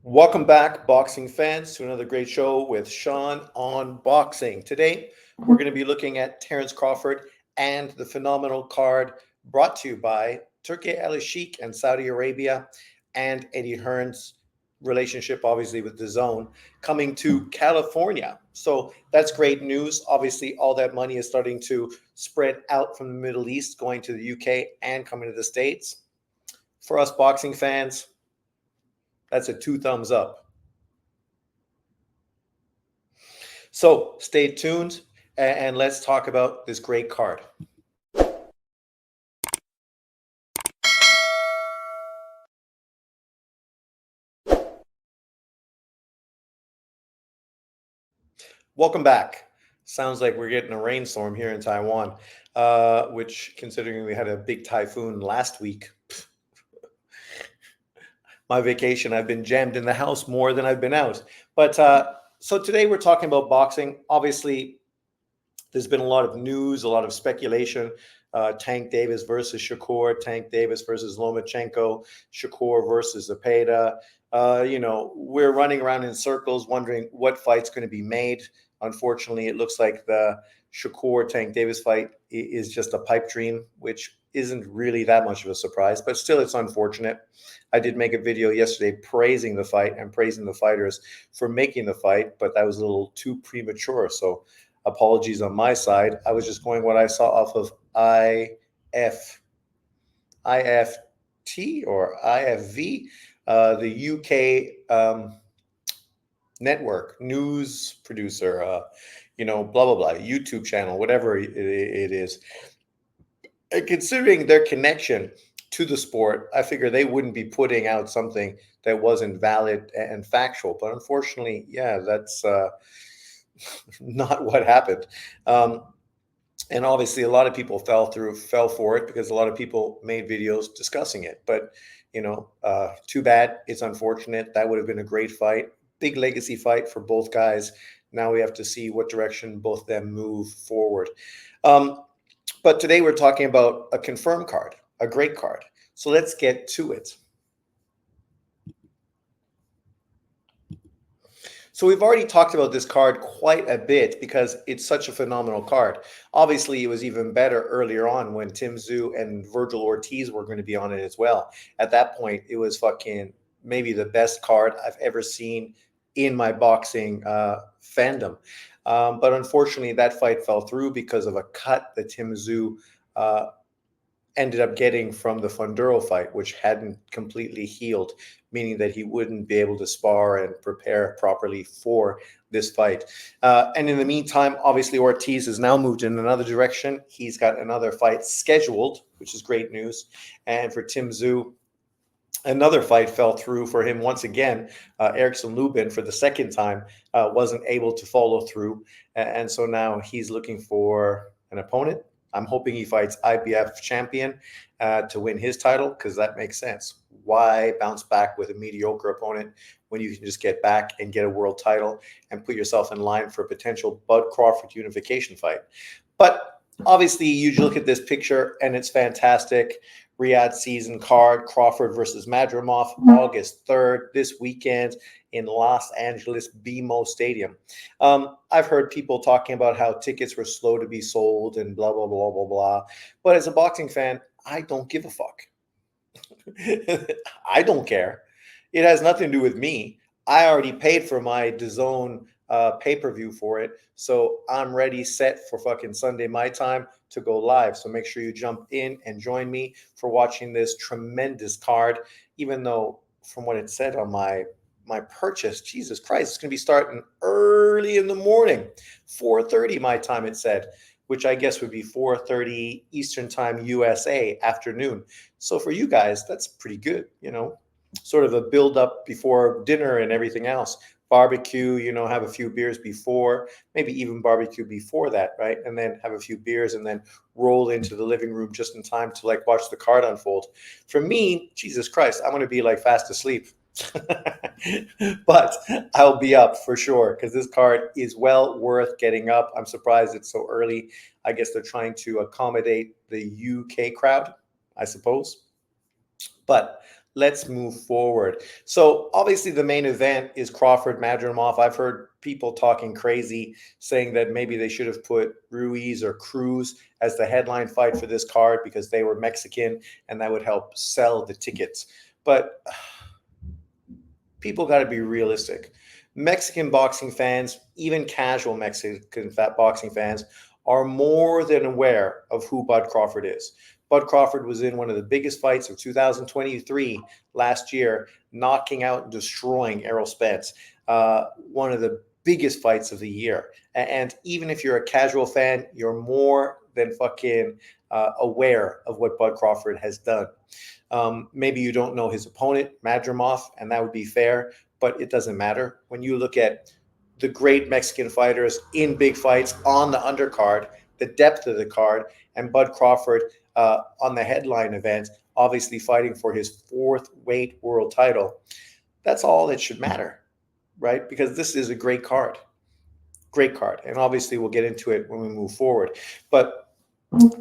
Welcome back, boxing fans, to another great show with Sean on boxing. Today, we're going to be looking at Terence Crawford and the phenomenal card brought to you by Turkey Al Sheikh and Saudi Arabia and Eddie Hearn's relationship, obviously, with the zone coming to California. So that's great news. Obviously, all that money is starting to spread out from the Middle East, going to the UK and coming to the States. For us boxing fans, that's a 2 thumbs up. So stay tuned and let's talk about this great card. Welcome back. Sounds like we're getting a rainstorm here in Taiwan, which, considering we had a big typhoon last week, my vacation, I've been jammed in the house more than I've been out. But so today we're talking about boxing. Obviously, there's been a lot of news, a lot of speculation. Tank Davis versus Shakur, Tank Davis versus Lomachenko, Shakur versus Zepeda. We're running around in circles wondering what fight's going to be made. Unfortunately, it looks like the Shakur Tank Davis fight is just a pipe dream, which isn't really that much of a surprise, but still it's unfortunate. I did make a video yesterday praising the fight and praising the fighters for making the fight, but that was a little too premature. So apologies on my side. I was just going what I saw off of IFT or IFV, the UK network news producer, blah, blah, blah, YouTube channel, whatever it is. And considering their connection to the sport, I figure they wouldn't be putting out something that wasn't valid and factual. But unfortunately, yeah, that's not what happened. And obviously, a lot of people fell for it because a lot of people made videos discussing it. But, too bad. It's unfortunate. That would have been a great fight. Big legacy fight for both guys. Now we have to see what direction both of them move forward. But today we're talking about a confirmed card, a great card. So let's get to it. So we've already talked about this card quite a bit because it's such a phenomenal card. Obviously, it was even better earlier on when Tim Tszyu and Virgil Ortiz were going to be on it as well. At that point, it was fucking maybe the best card I've ever seen in my boxing fandom. But unfortunately, that fight fell through because of a cut that Tim Tszyu ended up getting from the Funduro fight, which hadn't completely healed, meaning that he wouldn't be able to spar and prepare properly for this fight. And in the meantime, obviously, Ortiz has now moved in another direction. He's got another fight scheduled, which is great news. And for Tim Tszyu, another fight fell through for him once again. Erickson Lubin, for the second time, wasn't able to follow through. And so now he's looking for an opponent. I'm hoping he fights IBF champion to win his title, because that makes sense. Why bounce back with a mediocre opponent when you can just get back and get a world title and put yourself in line for a potential Bud Crawford unification fight? But obviously, you look at this picture and it's fantastic. Riyadh season card, Crawford versus Madrimov, August 3rd, this weekend in Los Angeles BMO Stadium. I've heard people talking about how tickets were slow to be sold and blah, blah, blah, blah, blah. But as a boxing fan, I don't give a fuck. I don't care. It has nothing to do with me. I already paid for my DAZN pay-per-view for it. So I'm ready, set for fucking Sunday my time to go live. So make sure you jump in and join me for watching this tremendous card, even though from what it said on my purchase, Jesus Christ, it's going to be starting early in the morning, 4:30 my time, it said, which I guess would be 4:30 Eastern time USA afternoon. So for you guys, that's pretty good, sort of a build up before dinner and everything else. Barbecue, have a few beers before, maybe even barbecue before that, right? And then have a few beers and then roll into the living room just in time to watch the card unfold. For me, Jesus Christ, I'm going to be fast asleep. But I'll be up for sure because this card is well worth getting up. I'm surprised it's so early. I guess they're trying to accommodate the UK crowd, I suppose. But let's move forward. So obviously the main event is Crawford Madrimov. I've heard people talking crazy, saying that maybe they should have put Ruiz or Cruz as the headline fight for this card because they were Mexican and that would help sell the tickets. But people got to be realistic. Mexican boxing fans, even casual Mexican boxing fans, are more than aware of who Bud Crawford is. Bud Crawford was in one of the biggest fights of 2023 last year, knocking out and destroying Errol Spence. One of the biggest fights of the year. And even if you're a casual fan, you're more than fucking aware of what Bud Crawford has done. Maybe you don't know his opponent, Madrimov, and that would be fair, but it doesn't matter. When you look at the great Mexican fighters in big fights on the undercard, the depth of the card, and Bud Crawford on the headline event, obviously fighting for his 4th weight world title, that's all that should matter, right? Because this is a great card. Great card. And obviously we'll get into it when we move forward. But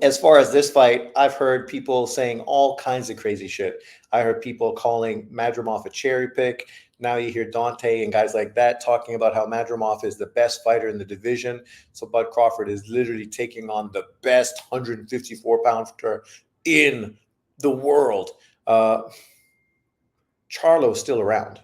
as far as this fight, I've heard people saying all kinds of crazy shit. I heard people calling Madrimov a cherry pick. Now you hear Dante and guys like that talking about how Madrimov is the best fighter in the division. So Bud Crawford is literally taking on the best 154-pounder in the world. Charlo's still around.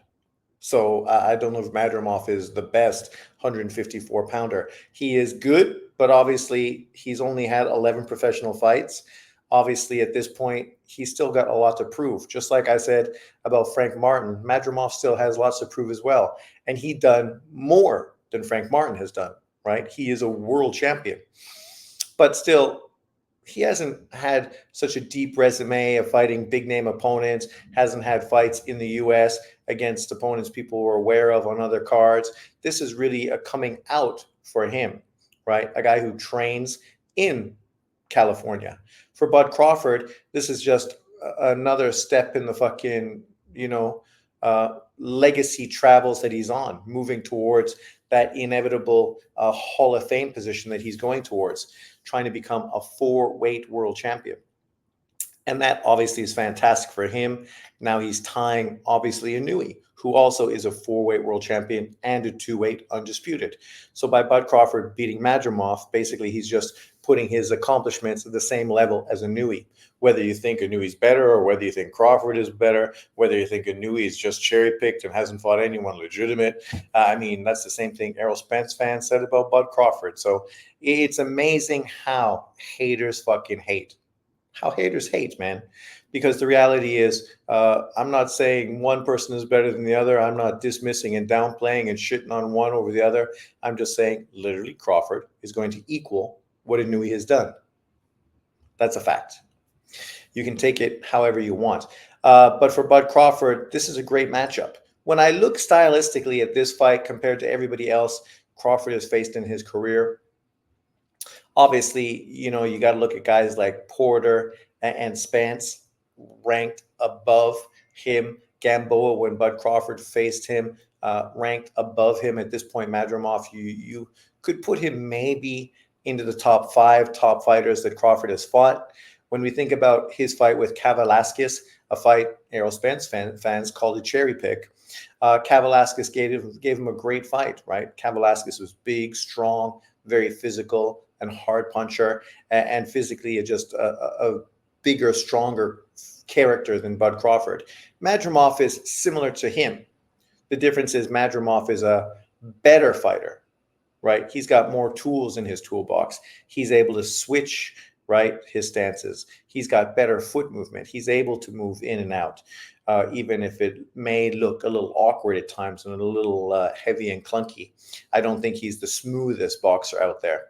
So I don't know if Madrimov is the best 154-pounder. He is good, but obviously he's only had 11 professional fights. Obviously, at this point, he's still got a lot to prove. Just like I said about Frank Martin, Madrimov still has lots to prove as well. And he done more than Frank Martin has done, right? He is a world champion. But still, he hasn't had such a deep resume of fighting big name opponents, hasn't had fights in the US against opponents people were aware of on other cards. This is really a coming out for him, right? A guy who trains in California. For Bud Crawford, this is just another step in the fucking, legacy travels that he's on, moving towards that inevitable Hall of Fame position that he's going towards, trying to become a 4-weight world champion. And that obviously is fantastic for him. Now he's tying, obviously, Inouye, who also is a 4-weight world champion and a 2-weight undisputed. So by Bud Crawford beating Madrimov, basically he's just putting his accomplishments at the same level as Inouye. Whether you think Inouye's better or whether you think Crawford is better, whether you think Inouye is just cherry-picked and hasn't fought anyone legitimate. That's the same thing Errol Spence fans said about Bud Crawford. So it's amazing how haters fucking hate. How haters hate, man. Because the reality is, I'm not saying one person is better than the other. I'm not dismissing and downplaying and shitting on one over the other. I'm just saying literally Crawford is going to equal what Inouye has done. That's a fact. You can take it however you want. But for Bud Crawford, this is a great matchup. When I look stylistically at this fight compared to everybody else Crawford has faced in his career, obviously, you got to look at guys like Porter and Spence ranked above him. Gamboa, when Bud Crawford faced him, ranked above him. At this point, Madrimov, you could put him maybe into the top 5 top fighters that Crawford has fought. When we think about his fight with Kavaliauskas, a fight Errol Spence fans called a cherry pick, Kavaliauskas gave him a great fight, right? Kavaliauskas was big, strong, very physical, and hard puncher, and physically just a bigger, stronger character than Bud Crawford. Madrimov is similar to him. The difference is Madrimov is a better fighter, right? He's got more tools in his toolbox. He's able to switch, right, his stances. He's got better foot movement. He's able to move in and out, even if it may look a little awkward at times and a little heavy and clunky. I don't think he's the smoothest boxer out there,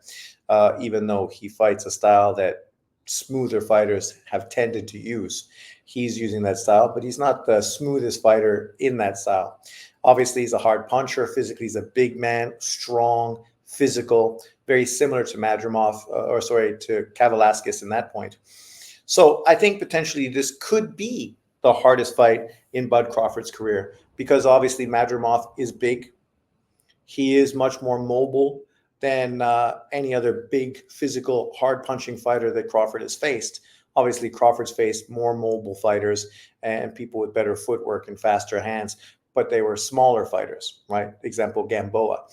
even though he fights a style that smoother fighters have tended to use. He's using that style, but he's not the smoothest fighter in that style. Obviously, he's a hard puncher. Physically, he's a big man, strong, physical, very similar to to Kavaliauskas in that point. So I think potentially this could be the hardest fight in Bud Crawford's career because obviously Madrimov is big. He is much more mobile than any other big physical hard punching fighter that Crawford has faced. Obviously, Crawford's faced more mobile fighters and people with better footwork and faster hands, but they were smaller fighters, right? Example, Gamboa.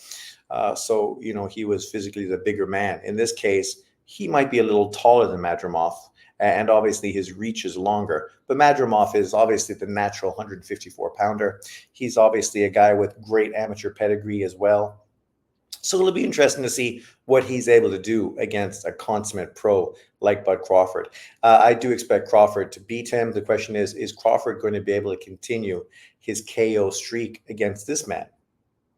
So, he was physically the bigger man. In this case, he might be a little taller than Madrimov, and obviously his reach is longer. But Madrimov is obviously the natural 154 pounder. He's obviously a guy with great amateur pedigree as well. So it'll be interesting to see what he's able to do against a consummate pro like Bud Crawford. I do expect Crawford to beat him. The question is Crawford going to be able to continue his KO streak against this man,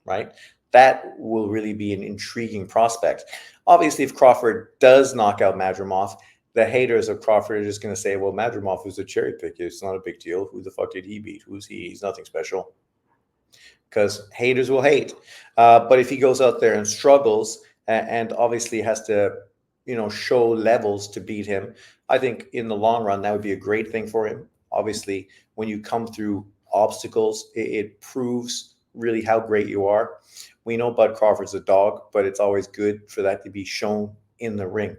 right? That will really be an intriguing prospect. Obviously, if Crawford does knock out Madrimov, the haters of Crawford are just going to say, well, Madrimov was a cherry pick. It's not a big deal. Who the fuck did he beat? Who's he? He's nothing special. Because haters will hate. But if he goes out there and struggles and obviously has to, show levels to beat him, I think in the long run, that would be a great thing for him. Obviously, when you come through obstacles, it proves really how great you are. We know Bud Crawford's a dog, but it's always good for that to be shown in the ring.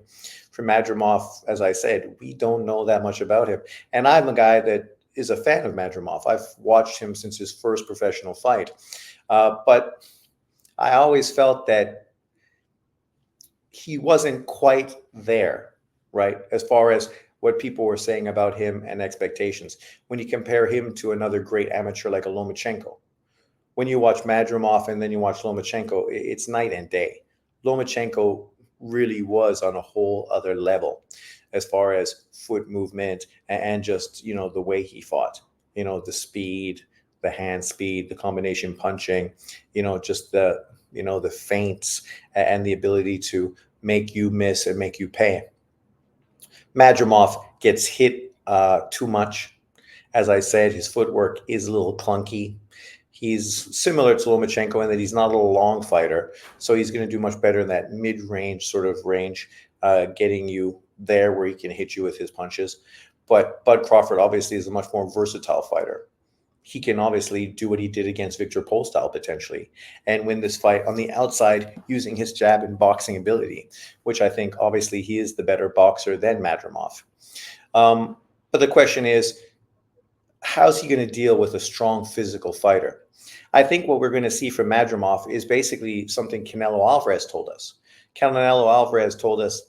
For Madrimov, as I said, we don't know that much about him. And I'm a guy that is a fan of Madrimov. I've watched him since his first professional fight. But I always felt that he wasn't quite there, right? As far as what people were saying about him and expectations. When you compare him to another great amateur like a Lomachenko, when you watch Madrimov and then you watch Lomachenko, it's night and day. Lomachenko really was on a whole other level as far as foot movement and just, the way he fought, the speed, the hand speed, the combination punching, just the feints and the ability to make you miss and make you pay. Madrimov gets hit too much. As I said, his footwork is a little clunky. He's similar to Lomachenko in that he's not a long fighter, so he's going to do much better in that mid-range sort of range, getting you there where he can hit you with his punches. But Bud Crawford obviously is a much more versatile fighter. He can obviously do what he did against Victor Postol potentially and win this fight on the outside using his jab and boxing ability, which I think obviously he is the better boxer than Madrimov. But the question is, how's he going to deal with a strong physical fighter? I think what we're going to see from Madrimov is basically something Canelo Alvarez told us. Canelo Alvarez told us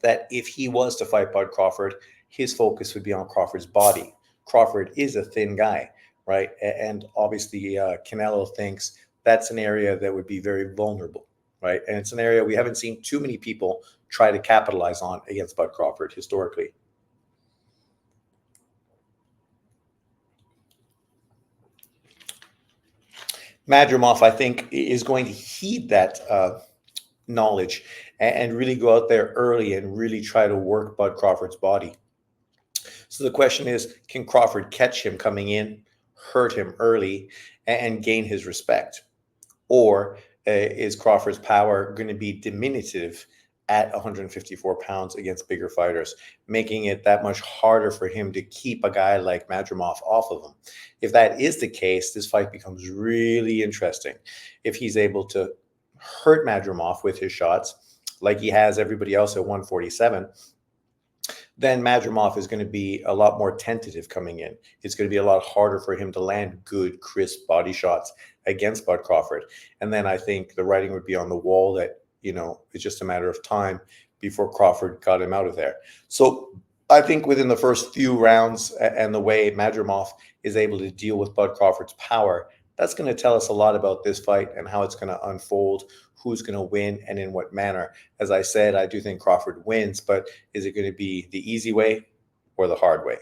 that if he was to fight Bud Crawford, his focus would be on Crawford's body. Crawford is a thin guy, right? And obviously Canelo thinks that's an area that would be very vulnerable, right? And it's an area we haven't seen too many people try to capitalize on against Bud Crawford historically. Madrimov, I think, is going to heed that knowledge and really go out there early and really try to work Bud Crawford's body. So the question is, can Crawford catch him coming in, hurt him early, and gain his respect? Or is Crawford's power going to be diminutive at 154 pounds against bigger fighters, making it that much harder for him to keep a guy like Madrimov off of him? If that is the case, this fight becomes really interesting. If he's able to hurt Madrimov with his shots, like he has everybody else at 147, then Madrimov is going to be a lot more tentative coming in. It's going to be a lot harder for him to land good, crisp body shots against Bud Crawford. And then I think the writing would be on the wall that, it's just a matter of time before Crawford got him out of there. So I think within the first few rounds and the way Madrimov is able to deal with Bud Crawford's power, that's going to tell us a lot about this fight and how it's going to unfold, who's going to win and in what manner. As I said, I do think Crawford wins, but is it going to be the easy way or the hard way?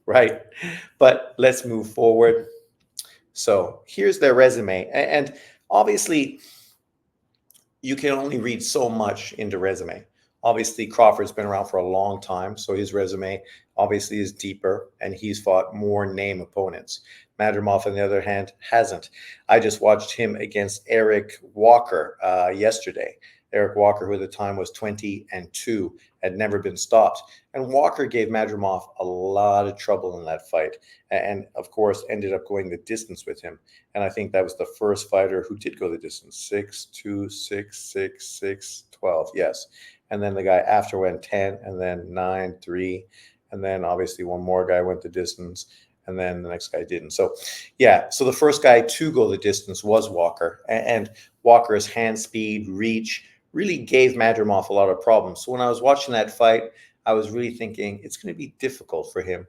Right? But let's move forward. So here's their resume. And obviously, you can only read so much into resume. Obviously, Crawford's been around for a long time, so his resume obviously is deeper, and he's fought more name opponents. Madrimov, on the other hand, hasn't. I just watched him against Eric Walker yesterday. Eric Walker, who at the time was 20-2, had never been stopped. And Walker gave Madrimov a lot of trouble in that fight, and of course ended up going the distance with him. And I think that was the first fighter who did go the distance, 6-2, 6-6, 6-12, yes. and then the guy after went 10, and then 9, 3, and then obviously one more guy went the distance, and then the next guy didn't. So, yeah, so the first guy to go the distance was Walker, and Walker's hand speed, reach really gave Madrimov a lot of problems. So when I was watching that fight, I was really thinking it's going to be difficult for him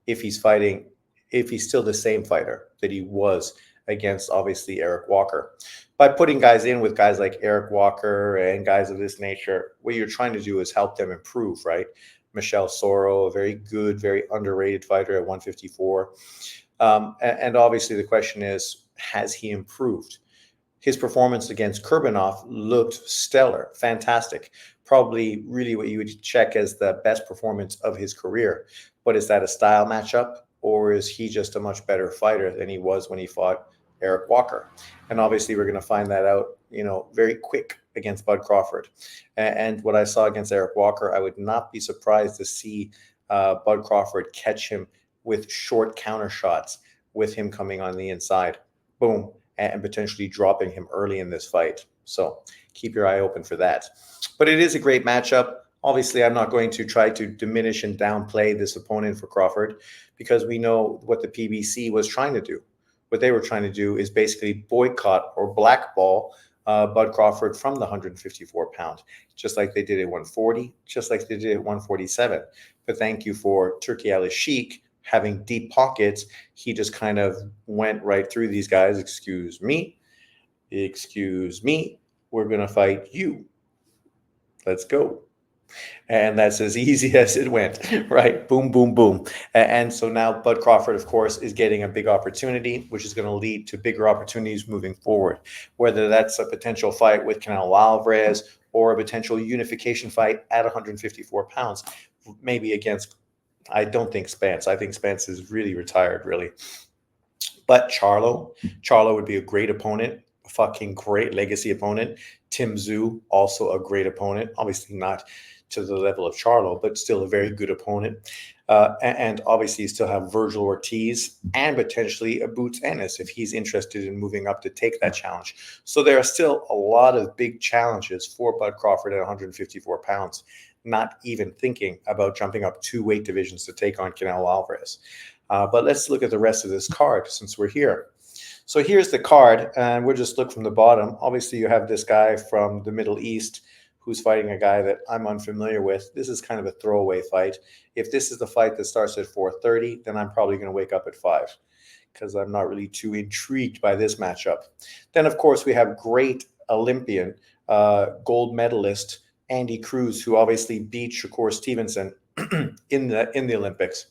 if he's fighting, if he's still the same fighter that he was against, obviously, Eric Walker. By putting guys in with guys like Eric Walker and guys of this nature, what you're trying to do is help them improve, right? Michel Soro, a very good, very underrated fighter at 154. And obviously the question is, has he improved? His performance against Kurbanov looked stellar, fantastic. Probably really what you would check as the best performance of his career. But is that a style matchup, or is he just a much better fighter than he was when he fought Eric Walker? And obviously we're going to find that out, very quick against Bud Crawford. And what I saw against Eric Walker, I would not be surprised to see Bud Crawford catch him with short counter shots, with him coming on the inside. Boom. And potentially dropping him early in this fight. So keep your eye open for that. But it is a great matchup. Obviously, I'm not going to try to diminish and downplay this opponent for Crawford, because we know what the PBC was trying to do. What they were trying to do is basically boycott or blackball Bud Crawford from the 154-pound, just like they did at 140, just like they did at 147. But thank you for Turki Al-Sheikh having deep pockets. He just kind of went right through these guys. Excuse me, we're going to fight you. Let's go. And that's as easy as it went, right? Boom, boom, boom. And so now Bud Crawford, of course, is getting a big opportunity, which is going to lead to bigger opportunities moving forward, whether that's a potential fight with Canelo Alvarez or a potential unification fight at 154 pounds, maybe against, I don't think Spence. I think Spence is really retired, really. But Charlo would be a great opponent, a fucking great legacy opponent. Tim Tszyu, also a great opponent. Obviously not to the level of Charlo, but still a very good opponent. And obviously you still have Virgil Ortiz and potentially a Boots Ennis if he's interested in moving up to take that challenge. So there are still a lot of big challenges for Bud Crawford at 154 pounds, not even thinking about jumping up 2 weight divisions to take on Canelo Alvarez. But let's look at the rest of this card since we're here. So here's the card, and we'll just look from the bottom. Obviously, you have this guy from the Middle East who's fighting a guy that I'm unfamiliar with. This is kind of a throwaway fight. If this is the fight that starts at 4:30, then I'm probably going to wake up at 5 because I'm not really too intrigued by this matchup. Then, of course, we have great Olympian, gold medalist Andy Cruz, who obviously beat Shakur Stevenson in the Olympics.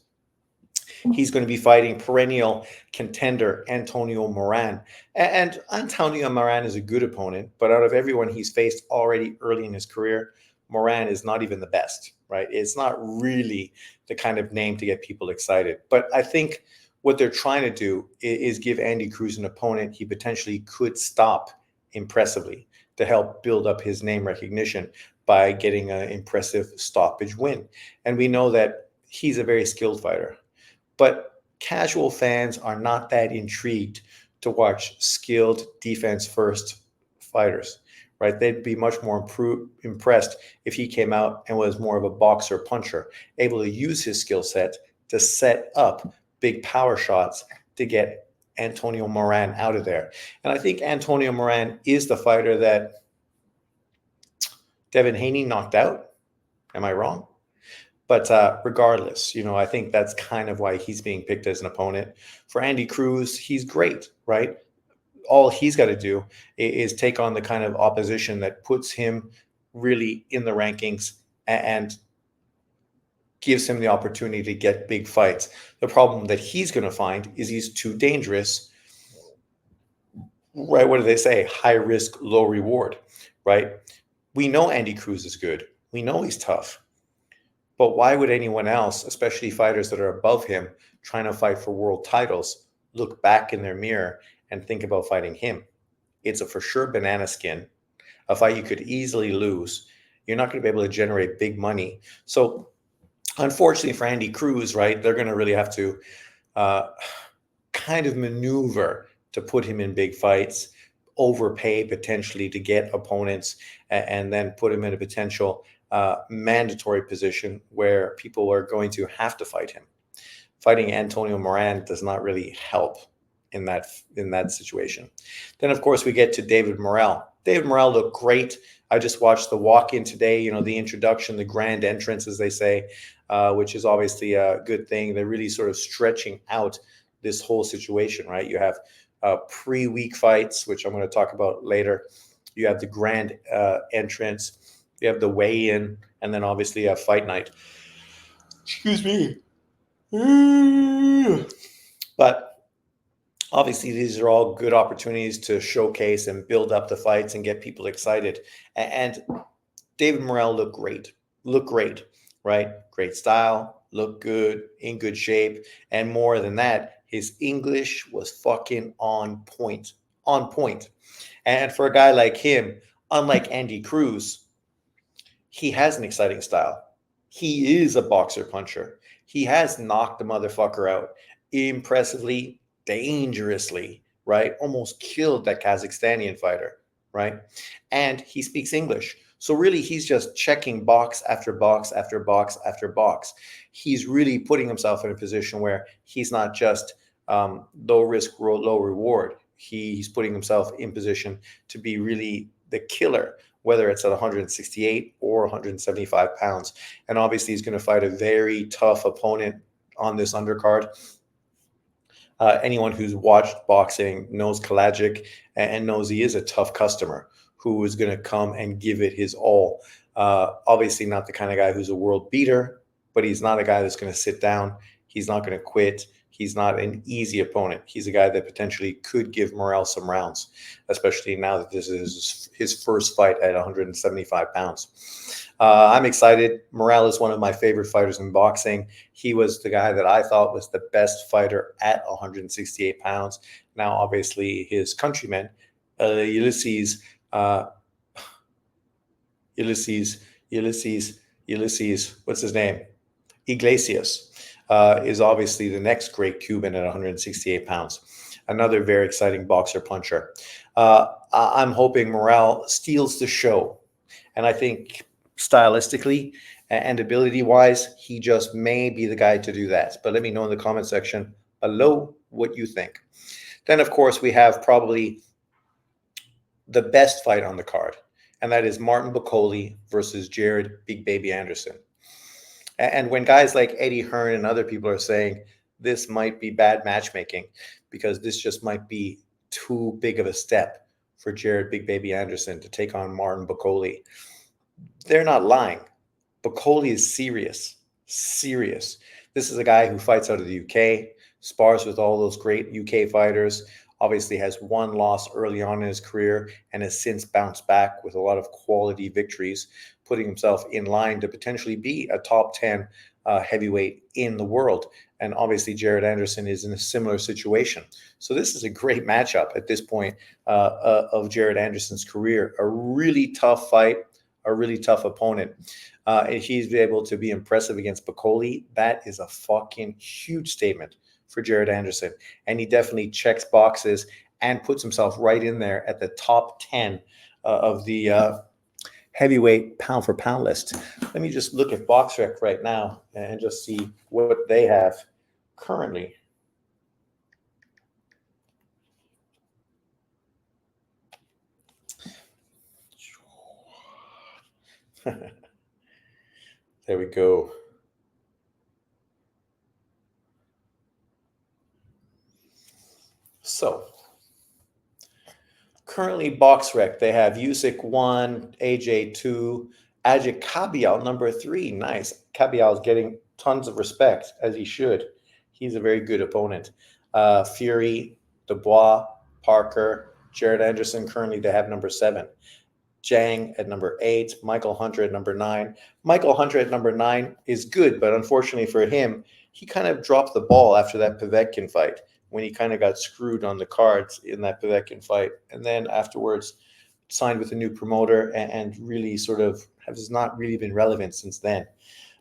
He's going to be fighting perennial contender Antonio Moran. And Antonio Moran is a good opponent, but out of everyone he's faced already early in his career, Moran is not even the best, right? It's not really the kind of name to get people excited. But I think what they're trying to do is give Andy Cruz an opponent he potentially could stop impressively to help build up his name recognition by getting an impressive stoppage win. And we know that he's a very skilled fighter. But casual fans are not that intrigued to watch skilled defense-first fighters, right? They'd be much more impressed if he came out and was more of a boxer puncher, able to use his skill set to set up big power shots to get Antonio Moran out of there. And I think Antonio Moran is the fighter that Devin Haney knocked out. Am I wrong? But regardless, I think that's kind of why he's being picked as an opponent. For Andy Cruz, he's great, right? All he's got to do is take on the kind of opposition that puts him really in the rankings and gives him the opportunity to get big fights. The problem that he's going to find is he's too dangerous, right? What do they say? High risk, low reward, right? We know Andy Cruz is good. We know he's tough. But why would anyone else, especially fighters that are above him, trying to fight for world titles, look back in their mirror and think about fighting him? It's a for sure banana skin, a fight you could easily lose. You're not going to be able to generate big money. So unfortunately for Andy Cruz, right, they're going to really have to kind of maneuver to put him in big fights, overpay potentially to get opponents, and then put him in a potential mandatory position where people are going to have to fight him. Fighting Antonio Moran does not really help in that situation. Then, of course, we get to David Morrell. David Morrell looked great. I just watched the walk-in today. The introduction, the grand entrance, as they say, which is obviously a good thing. They're really sort of stretching out this whole situation, right? You have pre-week fights, which I'm going to talk about later. You have the grand entrance. You have the weigh-in, and then obviously you have fight night. Excuse me. But obviously, these are all good opportunities to showcase and build up the fights and get people excited. And David Morrell looked great, right? Great style, looked good, in good shape. And more than that, his English was fucking on point. And for a guy like him, unlike Andy Cruz, he has an exciting style. He is a boxer puncher. He has knocked the motherfucker out impressively, dangerously, right? Almost killed that Kazakhstanian fighter, right? And he speaks English. So really, he's just checking box after box after box after box. He's really putting himself in a position where he's not just low risk, low reward. He's putting himself in position to be really the killer, whether it's at 168 or 175 pounds. And obviously, he's going to fight a very tough opponent on this undercard. Anyone who's watched boxing knows Kalajic and knows he is a tough customer who is going to come and give it his all. Obviously, not the kind of guy who's a world beater, but he's not a guy that's going to sit down. He's not going to quit. He's not an easy opponent. He's a guy that potentially could give Morrell some rounds, especially now that this is his first fight at 175 pounds. I'm excited. Morrell is one of my favorite fighters in boxing. He was the guy that I thought was the best fighter at 168 pounds. Now, obviously, his countryman, Ulysses, what's his name? Iglesias. Is obviously the next great Cuban at 168 pounds. Another very exciting boxer puncher. I'm hoping Morrell steals the show. And I think stylistically and ability-wise, he just may be the guy to do that. But let me know in the comment section below what you think. Then, of course, we have probably the best fight on the card. And that is Martin Bakole versus Jared Big Baby Anderson. And when guys like Eddie Hearn and other people are saying this might be bad matchmaking because this just might be too big of a step for Jared Big Baby Anderson to take on Martin Bakole, they're not lying. Bakole is serious. This is a guy who fights out of the UK, spars with all those great UK fighters, obviously has one loss early on in his career and has since bounced back with a lot of quality victories, putting himself in line to potentially be a top 10 heavyweight in the world. And obviously, Jared Anderson is in a similar situation. So this is a great matchup at this point of Jared Anderson's career. A really tough fight, a really tough opponent. If he's able to be impressive against Bakole, that is a fucking huge statement for Jared Anderson. And he definitely checks boxes and puts himself right in there at the top 10 of the heavyweight pound for pound list. Let me just look at BoxRec right now and just see what they have currently. There we go. So currently BoxRec, they have Usyk 1, AJ 2, Ajit Kabial number 3. Nice. Kabial is getting tons of respect, as he should. He's a very good opponent. Fury, Dubois, Parker, Jared Anderson, currently they have number 7. Zhang at number 8, Michael Hunter at number 9. Michael Hunter at number 9 is good, but unfortunately for him, he kind of dropped the ball after that Povetkin fight, when he kind of got screwed on the cards in that Povetkin fight. And then afterwards signed with a new promoter and really sort of has not really been relevant since then.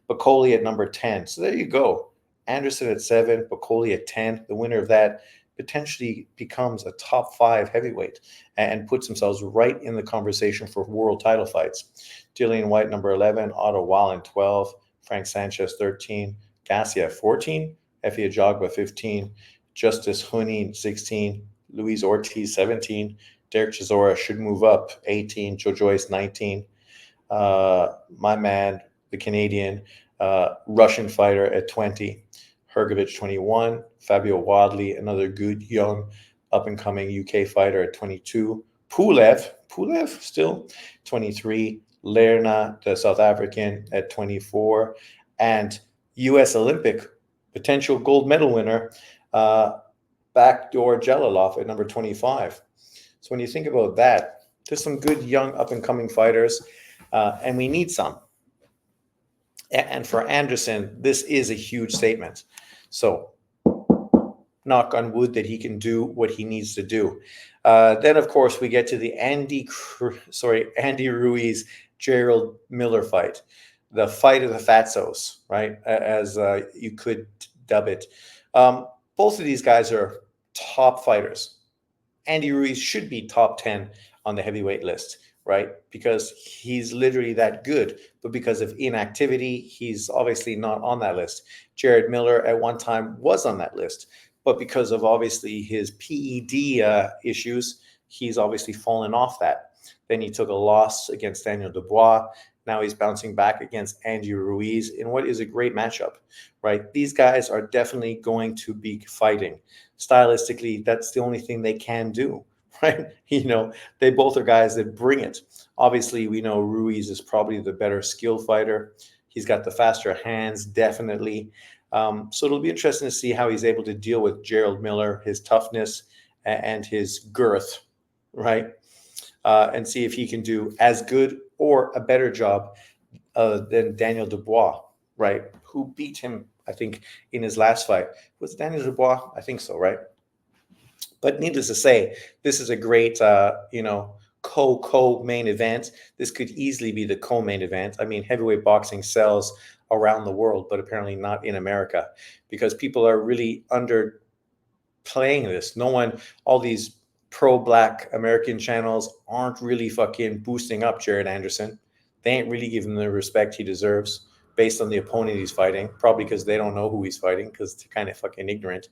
Bakole at number 10. So there you go. Anderson at 7, Bakole at 10. The winner of that potentially becomes a top 5 heavyweight and puts themselves right in the conversation for world title fights. Dillian White, number 11, Otto Wallin, 12, Frank Sanchez, 13, Gassiev, 14, Effie Ajagba, 15, Justice Hunin, 16, Luis Ortiz, 17, Derek Chisora should move up, 18, Joe Joyce, 19, my man, the Canadian Russian fighter at 20, Hergovich 21, Fabio Wadley, another good young up and coming UK fighter at 22, Pulev still 23, Lerna, the South African at 24, and US Olympic potential gold medal winner, Backdoor Jalalov at number 25. So when you think about that, there's some good young up and coming fighters, and we need some. And for Anderson, this is a huge statement. So knock on wood that he can do what he needs to do. Then, of course, we get to the Andy Ruiz, Gerald Miller fight, the fight of the Fatsos, right? As you could dub it. Both of these guys are top fighters. Andy Ruiz should be top 10 on the heavyweight list, right? Because he's literally that good. But because of inactivity, he's obviously not on that list. Jared Miller at one time was on that list. But because of obviously his PED issues, he's obviously fallen off that. Then he took a loss against Daniel Dubois. Now he's bouncing back against Andy Ruiz in what is a great matchup, right? These guys are definitely going to be fighting. Stylistically, that's the only thing they can do, right? They both are guys that bring it. Obviously, we know Ruiz is probably the better skill fighter. He's got the faster hands, definitely. So it'll be interesting to see how he's able to deal with Gerald Miller, his toughness and his girth, right? And see if he can do as good or a better job than Daniel Dubois, right? Who beat him, I think, in his last fight. Was it Daniel Dubois? I think so, right? But needless to say, this is a great, co-main event. This could easily be the co-main event. I mean, heavyweight boxing sells around the world, but apparently not in America because people are really underplaying this. All these pro-black American channels aren't really fucking boosting up Jared Anderson. They ain't really giving him the respect he deserves based on the opponent he's fighting, probably because they don't know who he's fighting because they're kind of fucking ignorant.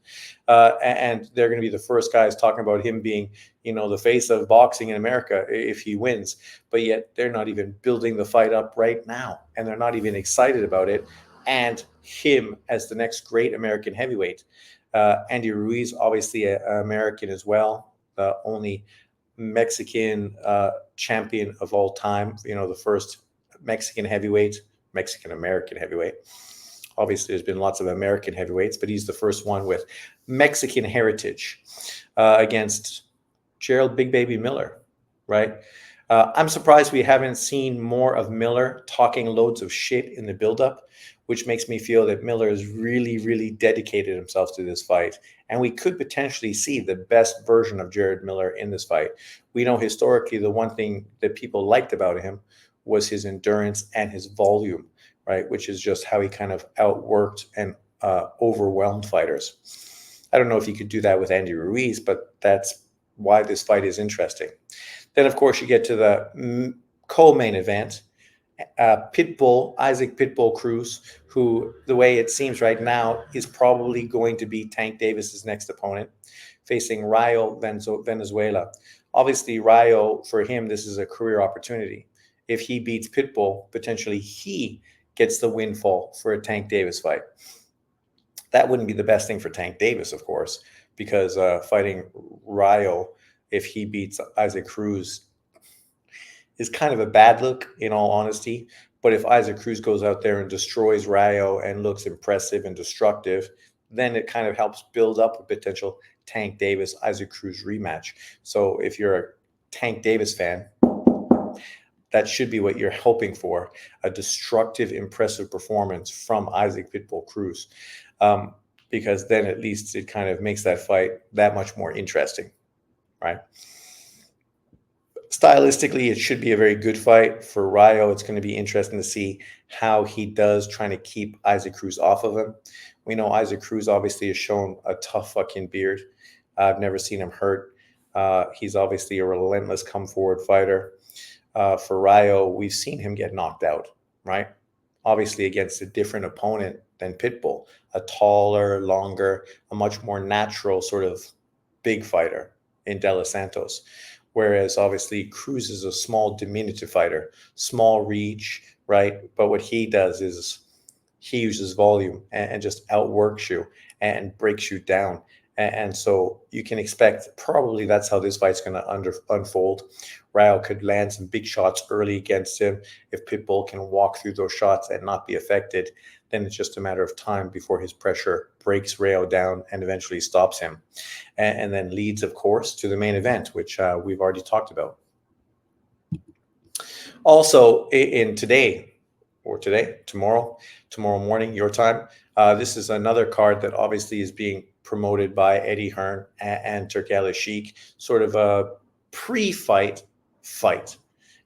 And they're going to be the first guys talking about him being, the face of boxing in America if he wins. But yet they're not even building the fight up right now. And they're not even excited about it. And him as the next great American heavyweight. Andy Ruiz, obviously an American as well. The only Mexican champion of all time, the first Mexican-American heavyweight. Obviously, there's been lots of American heavyweights, but he's the first one with Mexican heritage against Gerald Big Baby Miller, right? I'm surprised we haven't seen more of Miller talking loads of shit in the buildup, which makes me feel that Miller has really, really dedicated himself to this fight. And we could potentially see the best version of Jared Miller in this fight. We know historically the one thing that people liked about him was his endurance and his volume, right? Which is just how he kind of outworked and overwhelmed fighters. I don't know if he could do that with Andy Ruiz, but that's why this fight is interesting. Then, of course, you get to the co-main event. Isaac Pitbull Cruz, who the way it seems right now is probably going to be Tank Davis's next opponent, facing Rayo Venezuela. Obviously, Rayo, for him, this is a career opportunity. If he beats Pitbull, potentially he gets the windfall for a Tank Davis fight. That wouldn't be the best thing for Tank Davis, of course, because fighting Rayo, if he beats Isaac Cruz, is kind of a bad look, in all honesty. But if Isaac Cruz goes out there and destroys Rayo and looks impressive and destructive, then it kind of helps build up a potential Tank Davis-Isaac Cruz rematch. So if you're a Tank Davis fan, that should be what you're hoping for, a destructive, impressive performance from Isaac Pitbull Cruz, because then at least it kind of makes that fight that much more interesting, right? Stylistically, it should be a very good fight. For Rayo, it's going to be interesting to see how he does trying to keep Isaac Cruz off of him. We know Isaac Cruz obviously has shown a tough fucking beard. I've never seen him hurt. He's obviously a relentless come forward fighter. For Rayo, we've seen him get knocked out, right? Obviously against a different opponent than Pitbull, a taller, longer, a much more natural sort of big fighter in De Los Santos. Whereas obviously Cruz is a small, diminutive fighter, small reach, right? But what he does is he uses volume and just outworks you and breaks you down. And so you can expect probably that's how this fight's going to unfold. Rayo could land some big shots early against him. If Pitbull can walk through those shots and not be affected, then it's just a matter of time before his pressure breaks Rayo down and eventually stops him. And then leads, of course, to the main event, which we've already talked about. Also, in tomorrow morning, your time, this is another card that obviously is being promoted by Eddie Hearn and Turki Al-Sheikh, sort of a pre-fight fight.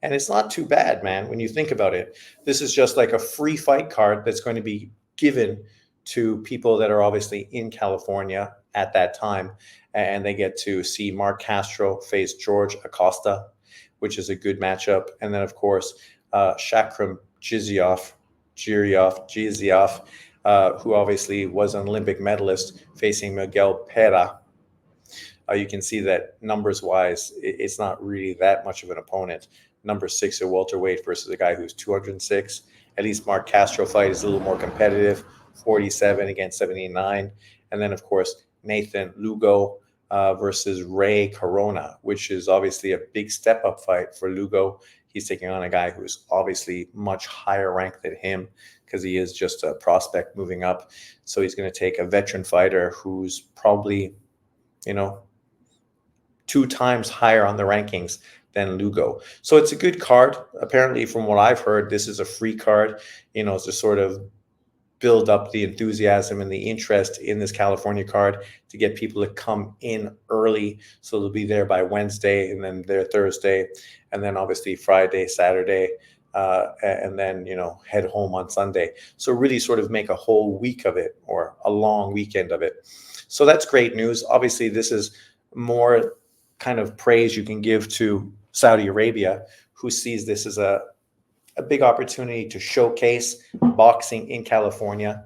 And it's not too bad, man, when you think about it. This is just like a free fight card that's going to be given to people that are obviously in California at that time. And they get to see Mark Castro face George Acosta, which is a good matchup. And then, of course, Shakram Giziev, who obviously was an Olympic medalist, facing Miguel Pera. You can see that numbers-wise, it's not really that much of an opponent. Number 6 at welterweight versus a guy who's 206. At least Mark Castro fight is a little more competitive, 47 against 79. And then, of course, Nathan Lugo versus Ray Corona, which is obviously a big step-up fight for Lugo. He's taking on a guy who's obviously much higher ranked than him because he is just a prospect moving up. So he's going to take a veteran fighter who's probably, 2 times higher on the rankings than Lugo. So it's a good card. Apparently, from what I've heard, this is a free card, to sort of build up the enthusiasm and the interest in this California card to get people to come in early. So they'll be there by Wednesday and then there Thursday and then obviously Friday, Saturday, and then, head home on Sunday. So really sort of make a whole week of it or a long weekend of it. So that's great news. Obviously, this is more kind of praise you can give to Saudi Arabia, who sees this as a big opportunity to showcase boxing in California,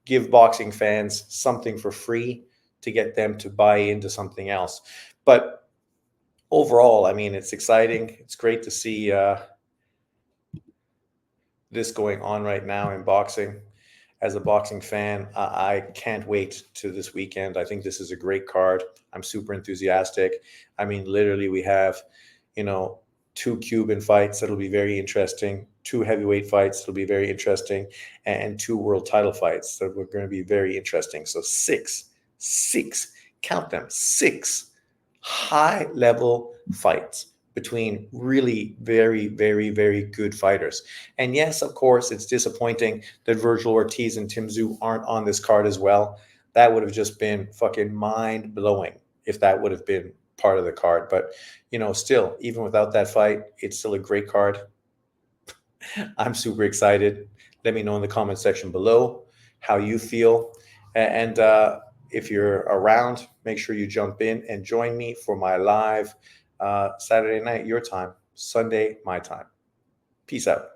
give boxing fans something for free to get them to buy into something else. But overall, I mean, it's exciting. It's great to see this going on right now in boxing. As a boxing fan, I can't wait to this weekend. I think this is a great card. I'm super enthusiastic. I mean, literally, we have, 2 Cuban fights that'll be very interesting, 2 heavyweight fights that'll be very interesting, and 2 world title fights that are going to be very interesting. So six, count them, 6 high-level fights between really very, very, very good fighters. And yes, of course, it's disappointing that Virgil Ortiz and Tim Tszyu aren't on this card as well. That would have just been fucking mind-blowing if that would have been part of the card. But, still, even without that fight, it's still a great card. I'm super excited. Let me know in the comment section below how you feel. And if you're around, make sure you jump in and join me for my live Saturday night, your time, Sunday, my time. Peace out.